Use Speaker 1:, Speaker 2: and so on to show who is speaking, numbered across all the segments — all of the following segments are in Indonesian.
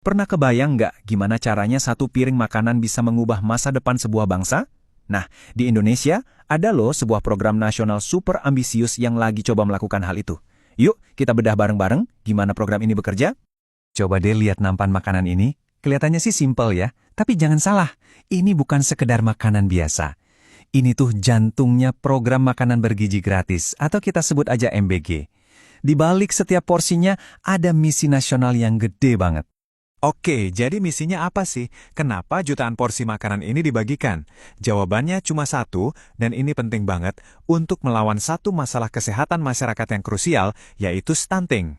Speaker 1: Pernah kebayang nggak gimana caranya satu piring makanan bisa mengubah masa depan sebuah bangsa? Nah, di Indonesia, ada loh sebuah program nasional super ambisius yang lagi coba melakukan hal itu. Yuk, kita bedah bareng-bareng gimana program ini bekerja. Coba deh lihat nampan makanan ini. Kelihatannya sih simpel ya, tapi jangan salah. Ini bukan sekedar makanan biasa. Ini tuh jantungnya program makanan bergizi gratis, atau kita sebut aja MBG. Di balik setiap porsinya ada misi nasional yang gede banget.
Speaker 2: Oke, jadi misinya apa sih? Kenapa jutaan porsi makanan ini dibagikan? Jawabannya cuma satu, dan ini penting banget, untuk melawan satu masalah kesehatan masyarakat yang krusial, yaitu stunting.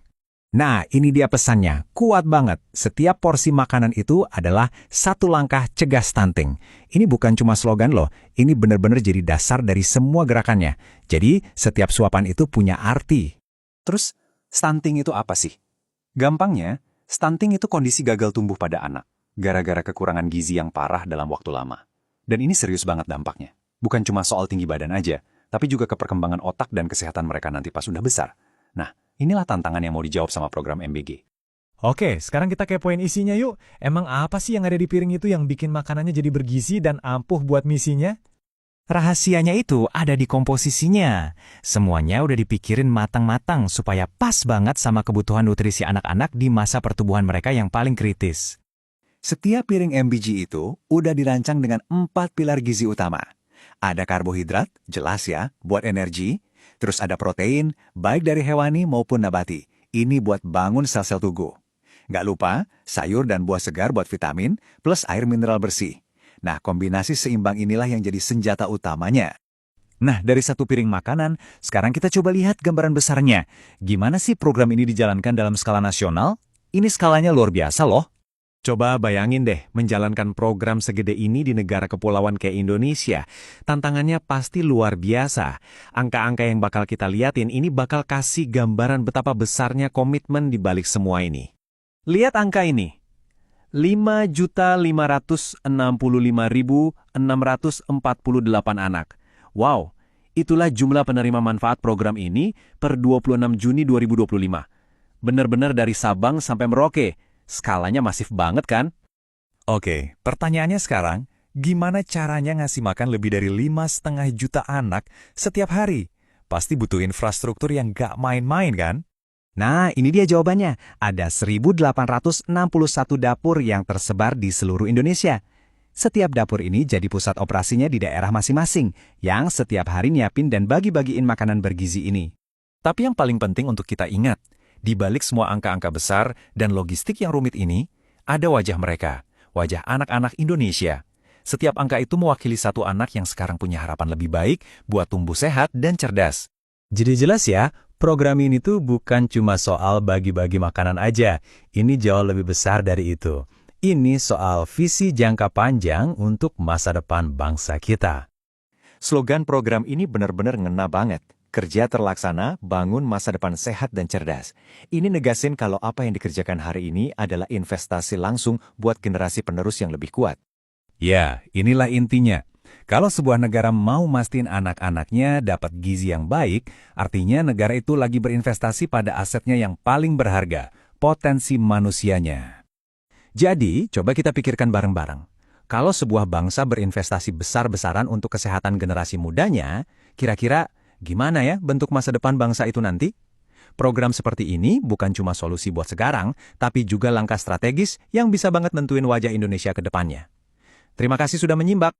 Speaker 1: Nah, ini dia pesannya. Kuat banget. Setiap porsi makanan itu adalah satu langkah cegah stunting. Ini bukan cuma slogan loh, ini benar-benar jadi dasar dari semua gerakannya. Jadi, setiap suapan itu punya arti. Terus, stunting itu apa sih? Gampangnya, stunting itu kondisi gagal tumbuh pada anak, gara-gara kekurangan gizi yang parah dalam waktu lama. Dan ini serius banget dampaknya. Bukan cuma soal tinggi badan aja, tapi juga ke perkembangan otak dan kesehatan mereka nanti pas udah besar. Nah, inilah tantangan yang mau dijawab sama program MBG.
Speaker 2: Oke, sekarang kita kepoin isinya yuk. Emang apa sih yang ada di piring itu yang bikin makanannya jadi bergizi dan ampuh buat misinya?
Speaker 1: Rahasianya itu ada di komposisinya. Semuanya udah dipikirin matang-matang supaya pas banget sama kebutuhan nutrisi anak-anak di masa pertumbuhan mereka yang paling kritis. Setiap piring MBG itu udah dirancang dengan 4 pilar gizi utama. Ada karbohidrat, jelas ya, buat energi. Terus ada protein, baik dari hewani maupun nabati. Ini buat bangun sel-sel tubuh. Nggak lupa, sayur dan buah segar buat vitamin, plus air mineral bersih. Nah, kombinasi seimbang inilah yang jadi senjata utamanya. Nah, dari satu piring makanan, sekarang kita coba lihat gambaran besarnya. Gimana sih program ini dijalankan dalam skala nasional? Ini skalanya luar biasa loh.
Speaker 2: Coba bayangin deh, menjalankan program segede ini di negara kepulauan kayak Indonesia. Tantangannya pasti luar biasa. Angka-angka yang bakal kita liatin ini bakal kasih gambaran betapa besarnya komitmen di balik semua ini.
Speaker 1: Lihat angka ini. 5.565.648 anak. Wow, itulah jumlah penerima manfaat program ini per 26 Juni 2025. Benar-benar dari Sabang sampai Merauke. Skalanya masif banget kan? Oke, pertanyaannya sekarang, gimana caranya ngasih makan lebih dari 5,5 juta anak setiap hari? Pasti butuh infrastruktur yang gak main-main kan? Nah, ini dia jawabannya. Ada 1.861 dapur yang tersebar di seluruh Indonesia. Setiap dapur ini jadi pusat operasinya di daerah masing-masing, yang setiap hari nyiapin dan bagi-bagiin makanan bergizi ini. Tapi yang paling penting untuk kita ingat, di balik semua angka-angka besar dan logistik yang rumit ini, ada wajah mereka, wajah anak-anak Indonesia. Setiap angka itu mewakili satu anak yang sekarang punya harapan lebih baik buat tumbuh sehat dan cerdas. Jadi jelas ya, program ini tuh bukan cuma soal bagi-bagi makanan aja. Ini jauh lebih besar dari itu. Ini soal visi jangka panjang untuk masa depan bangsa kita. Slogan program ini benar-benar ngena banget. Kerja terlaksana, bangun masa depan sehat dan cerdas. Ini negasin kalau apa yang dikerjakan hari ini adalah investasi langsung buat generasi penerus yang lebih kuat. Ya, inilah intinya. Kalau sebuah negara mau mastiin anak-anaknya dapat gizi yang baik, artinya negara itu lagi berinvestasi pada asetnya yang paling berharga, potensi manusianya. Jadi, coba kita pikirkan bareng-bareng. Kalau sebuah bangsa berinvestasi besar-besaran untuk kesehatan generasi mudanya, kira-kira gimana ya bentuk masa depan bangsa itu nanti? Program seperti ini bukan cuma solusi buat sekarang, tapi juga langkah strategis yang bisa banget nentuin wajah Indonesia ke depannya. Terima kasih sudah menyimak.